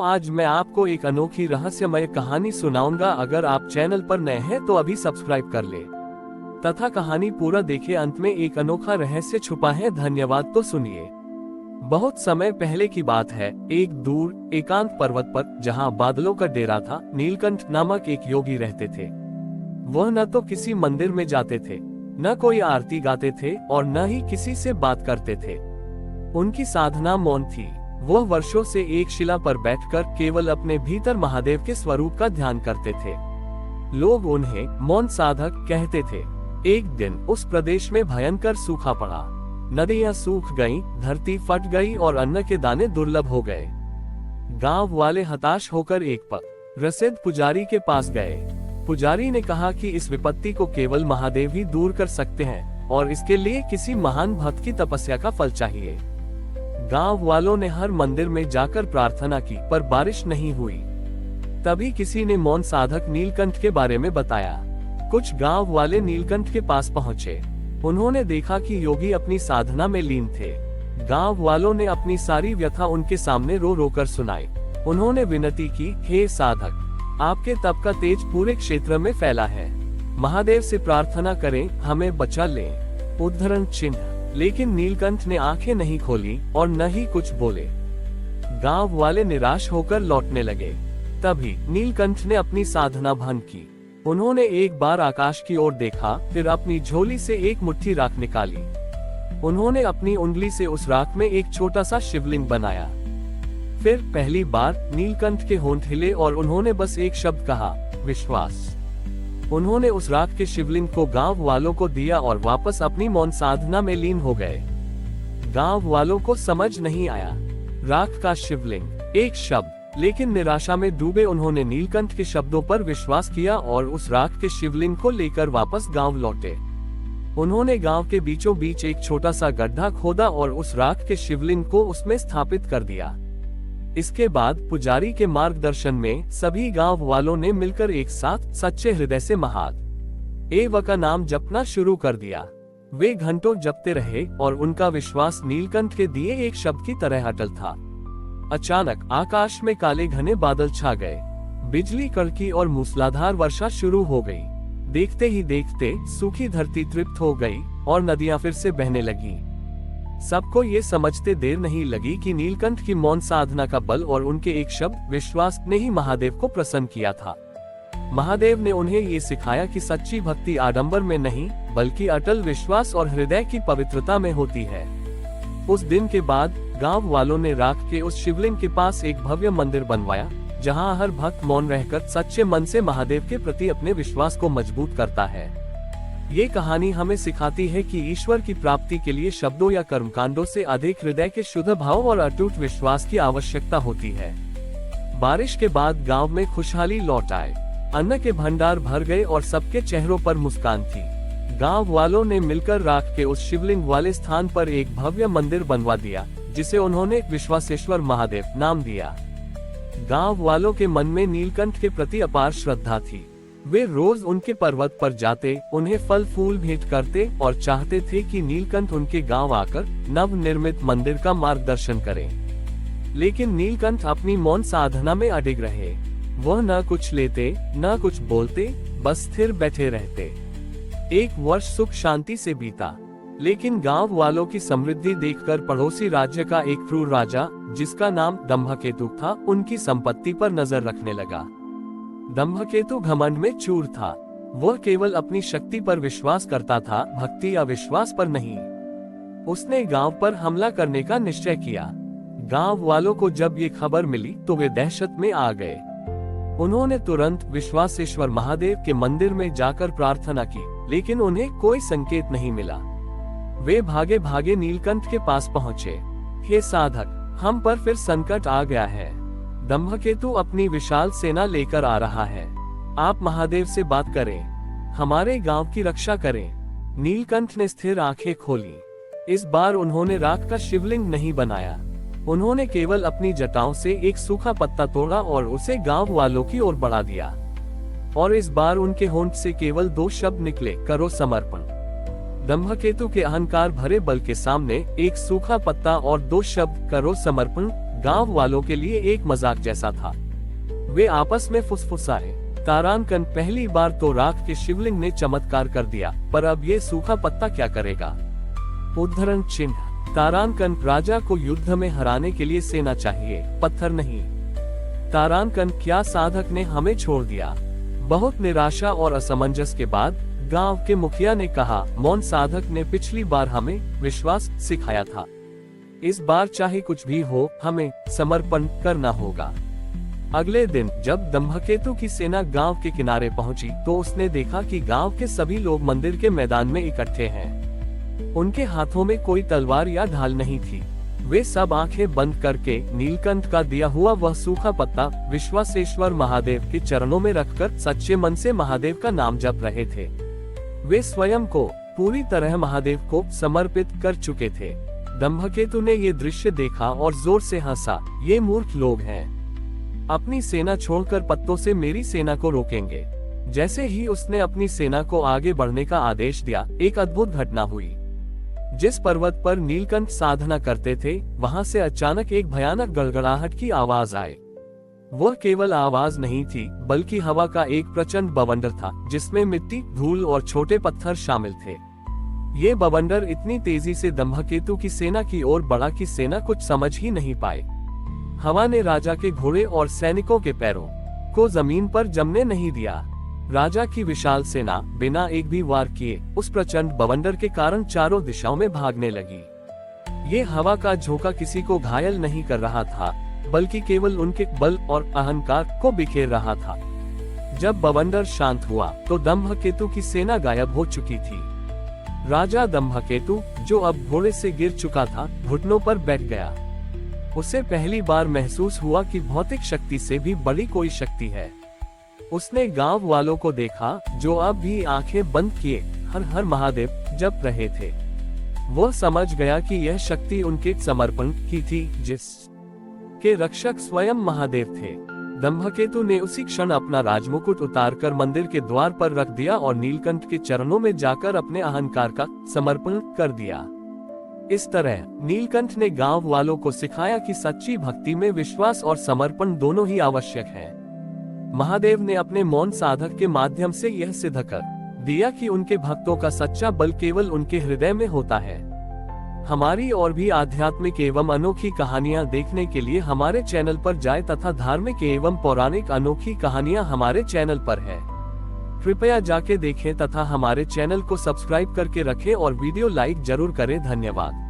आज मैं आपको एक अनोखी रहस्यमय कहानी सुनाऊंगा। अगर आप चैनल पर नए हैं तो अभी सब्सक्राइब कर ले तथा कहानी पूरा देखे। अंत में एक अनोखा रहस्य छुपा है। धन्यवाद। तो सुनिए। बहुत समय पहले की बात है। एक दूर एकांत पर्वत पर, जहां बादलों का डेरा था, नीलकंठ नामक एक योगी रहते थे। वह न तो किसी मंदिर में जाते थे, न कोई आरती गाते थे और न ही किसी से बात करते थे। उनकी साधना मौन थी। वह वर्षों से एक शिला पर बैठकर केवल अपने भीतर महादेव के स्वरूप का ध्यान करते थे। लोग उन्हें मौन साधक कहते थे। एक दिन उस प्रदेश में भयंकर सूखा पड़ा। नदियां सूख गईं, धरती फट गई और अन्न के दाने दुर्लभ हो गए। गांव वाले हताश होकर एक प्रसिद्ध पुजारी के पास गए। पुजारी ने कहा कि इस विपत्ति को केवल महादेव ही दूर कर सकते हैं और इसके लिए किसी महान भक्त की तपस्या का फल चाहिए। गांव वालों ने हर मंदिर में जाकर प्रार्थना की, पर बारिश नहीं हुई। तभी किसी ने मौन साधक नीलकंठ के बारे में बताया। कुछ गांव वाले नीलकंठ के पास पहुंचे। उन्होंने देखा कि योगी अपनी साधना में लीन थे। गांव वालों ने अपनी सारी व्यथा उनके सामने रो रो कर सुनाई। उन्होंने विनती की, हे साधक, आपके तप का तेज पूरे क्षेत्र में फैला है। महादेव से प्रार्थना करें, हमें बचा लें। उद्धरण चिन्ह। लेकिन नीलकंठ ने आंखें नहीं खोली और न ही कुछ बोले। गांव वाले निराश होकर लौटने लगे। तभी नीलकंठ ने अपनी साधना भंग की। उन्होंने एक बार आकाश की ओर देखा, फिर अपनी झोली से एक मुट्ठी राख निकाली। उन्होंने अपनी उंगली से उस राख में एक छोटा सा शिवलिंग बनाया। फिर पहली बार नीलकंठ के होंठ हिले और उन्होंने बस एक शब्द कहा, विश्वास। उन्होंने उस राख के शिवलिंग को गांव वालों को दिया और वापस अपनी मौन साधना में लीन हो गए। गांव वालों को समझ नहीं आया। राख का शिवलिंग, एक शब्द। लेकिन निराशा में डूबे उन्होंने नीलकंठ के शब्दों पर विश्वास किया और उस राख के शिवलिंग को लेकर वापस गांव लौटे। उन्होंने गांव के बीचों बीच एक छोटा सा गड्ढा खोदा और उस राख के शिवलिंग को उसमें स्थापित कर दिया। इसके बाद पुजारी के मार्गदर्शन में सभी गांव वालों ने मिलकर एक साथ सच्चे हृदय से महादेव का नाम जपना शुरू कर दिया। वे घंटों जपते रहे और उनका विश्वास नीलकंठ के दिए एक शब्द की तरह अटल था। अचानक आकाश में काले घने बादल छा गए। बिजली कड़की और मूसलाधार वर्षा शुरू हो गई। देखते ही देखते सूखी धरती तृप्त हो गई और नदियां फिर से बहने लगी। सबको ये समझते देर नहीं लगी कि नीलकंठ की मौन साधना का बल और उनके एक शब्द विश्वास ने ही महादेव को प्रसन्न किया था। महादेव ने उन्हें ये सिखाया कि सच्ची भक्ति आडंबर में नहीं, बल्कि अटल विश्वास और हृदय की पवित्रता में होती है। उस दिन के बाद गांव वालों ने राख के उस शिवलिंग के पास एक भव्य मंदिर बनवाया, जहां हर भक्त मौन रहकर सच्चे मन से महादेव के प्रति अपने विश्वास को मजबूत करता है। ये कहानी हमें सिखाती है कि ईश्वर की प्राप्ति के लिए शब्दों या कर्मकांडों से अधिक हृदय के शुद्ध भाव और अटूट विश्वास की आवश्यकता होती है। बारिश के बाद गांव में खुशहाली लौट आए। अन्न के भंडार भर गए और सबके चेहरों पर मुस्कान थी। गांव वालों ने मिलकर राख के उस शिवलिंग वाले स्थान पर एक भव्य मंदिर बनवा दिया, जिसे उन्होंने विश्वासेश्वर महादेव नाम दिया। गांव वालों के मन में नीलकंठ के प्रति अपार श्रद्धा थी। वे रोज उनके पर्वत पर जाते, उन्हें फल फूल भेंट करते और चाहते थे कि नीलकंठ उनके गांव आकर नव निर्मित मंदिर का मार्गदर्शन करें। लेकिन नीलकंठ अपनी मौन साधना में अडिग रहे। वह न कुछ लेते, न कुछ बोलते, बस स्थिर बैठे रहते। एक वर्ष सुख शांति से बीता, लेकिन गांव वालों की समृद्धि देखकर पड़ोसी राज्य का एक क्रूर राजा, जिसका नाम दंभकेतु था, उनकी संपत्ति पर नजर रखने लगा। दंभकेतु घमंड में चूर था। वह केवल अपनी शक्ति पर विश्वास करता था, भक्ति या विश्वास पर नहीं। उसने गांव पर हमला करने का निश्चय किया। गांव वालों को जब ये खबर मिली तो वे दहशत में आ गए। उन्होंने तुरंत विश्वासेश्वर महादेव के मंदिर में जाकर प्रार्थना की, लेकिन उन्हें कोई संकेत नहीं मिला। वे भागे भागे नीलकंठ के पास पहुंचे। हे साधक, हम पर फिर संकट आ गया है। दंभकेतु अपनी विशाल सेना लेकर आ रहा है। आप महादेव से बात करें, हमारे गांव की रक्षा करें। नीलकंठ ने स्थिर आंखें खोली। इस बार उन्होंने राख का शिवलिंग नहीं बनाया। उन्होंने केवल अपनी जटाओं से एक सूखा पत्ता तोड़ा और उसे गांव वालों की ओर बढ़ा दिया। और इस बार उनके होंठ से केवल 2 शब्द निकले, करो समर्पण। दंभकेतु के अहंकार भरे बल के सामने एक सूखा पत्ता और 2 शब्द, करो समर्पण, गांव वालों के लिए एक मजाक जैसा था। वे आपस में फुसफुसाए, तारांकन, पहली बार तो राख के शिवलिंग ने चमत्कार कर दिया, पर अब ये सूखा पत्ता क्या करेगा? उद्धरण चिन्ह। तारांकन, राजा को युद्ध में हराने के लिए सेना चाहिए, पत्थर नहीं। तारांकन, क्या साधक ने हमें छोड़ दिया? बहुत निराशा और असमंजस के बाद गांव के मुखिया ने कहा, मौन साधक ने पिछली बार हमें विश्वास सिखाया था। इस बार चाहे कुछ भी हो, हमें समर्पण करना होगा। अगले दिन जब धम्मकेतु की सेना गांव के किनारे पहुंची, तो उसने देखा कि गांव के सभी लोग मंदिर के मैदान में इकट्ठे हैं। उनके हाथों में कोई तलवार या ढाल नहीं थी। वे सब आंखें बंद करके नीलकंठ का दिया हुआ वह सूखा पत्ता विश्वासेश्वर महादेव के चरणों में रखकर सच्चे मन से महादेव का नाम जप रहे थे। वे स्वयं को पूरी तरह महादेव को समर्पित कर चुके थे। धम्मकेतु ने ये दृश्य देखा और जोर से हंसा, ये मूर्ख लोग हैं, अपनी सेना छोड़कर पत्तों से मेरी सेना को रोकेंगे। जैसे ही उसने अपनी सेना को आगे बढ़ने का आदेश दिया, एक अद्भुत घटना हुई। जिस पर्वत पर नीलकंठ साधना करते थे, वहां से अचानक एक भयानक गड़गड़ाहट की आवाज आई। वह केवल आवाज नहीं थी, बल्कि हवा का एक प्रचंड बवंडर था, जिसमें मिट्टी, धूल और छोटे पत्थर शामिल थे। ये बवंडर इतनी तेजी से धम्मकेतु की सेना की ओर बढ़ा कि सेना कुछ समझ ही नहीं पाए। हवा ने राजा के घोड़े और सैनिकों के पैरों को जमीन पर जमने नहीं दिया। राजा की विशाल सेना बिना एक भी वार किए उस प्रचंड बवंडर के कारण चारों दिशाओं में भागने लगी। ये हवा का झोंका किसी को घायल नहीं कर रहा था, बल्कि केवल उनके बल और अहंकार को बिखेर रहा था। जब बवंडर शांत हुआ, तो धम्मकेतु की सेना गायब हो चुकी थी। राजा धम्मकेतु, जो अब घोड़े से गिर चुका था, घुटनों पर बैठ गया। उसे पहली बार महसूस हुआ कि भौतिक शक्ति से भी बड़ी कोई शक्ति है। उसने गांव वालों को देखा, जो अब भी आंखें बंद किए हर हर महादेव जप रहे थे। वो समझ गया कि यह शक्ति उनके समर्पण की थी, जिस के रक्षक स्वयं महादेव थे। धम्मकेतु ने उसी क्षण अपना राजमुकुट उतारकर मंदिर के द्वार पर रख दिया और नीलकंठ के चरणों में जाकर अपने अहंकार का समर्पण कर दिया। इस तरह नीलकंठ ने गांव वालों को सिखाया कि सच्ची भक्ति में विश्वास और समर्पण दोनों ही आवश्यक है। महादेव ने अपने मौन साधक के माध्यम से यह सिद्ध कर दिया कि उनके भक्तों का सच्चा बल केवल उनके हृदय में होता है। हमारी और भी आध्यात्मिक एवं अनोखी कहानियां देखने के लिए हमारे चैनल पर जाएं तथा धार्मिक एवं पौराणिक अनोखी कहानियां हमारे चैनल पर है। कृपया जाके देखें तथा हमारे चैनल को सब्सक्राइब करके रखें और वीडियो लाइक जरूर करें। धन्यवाद।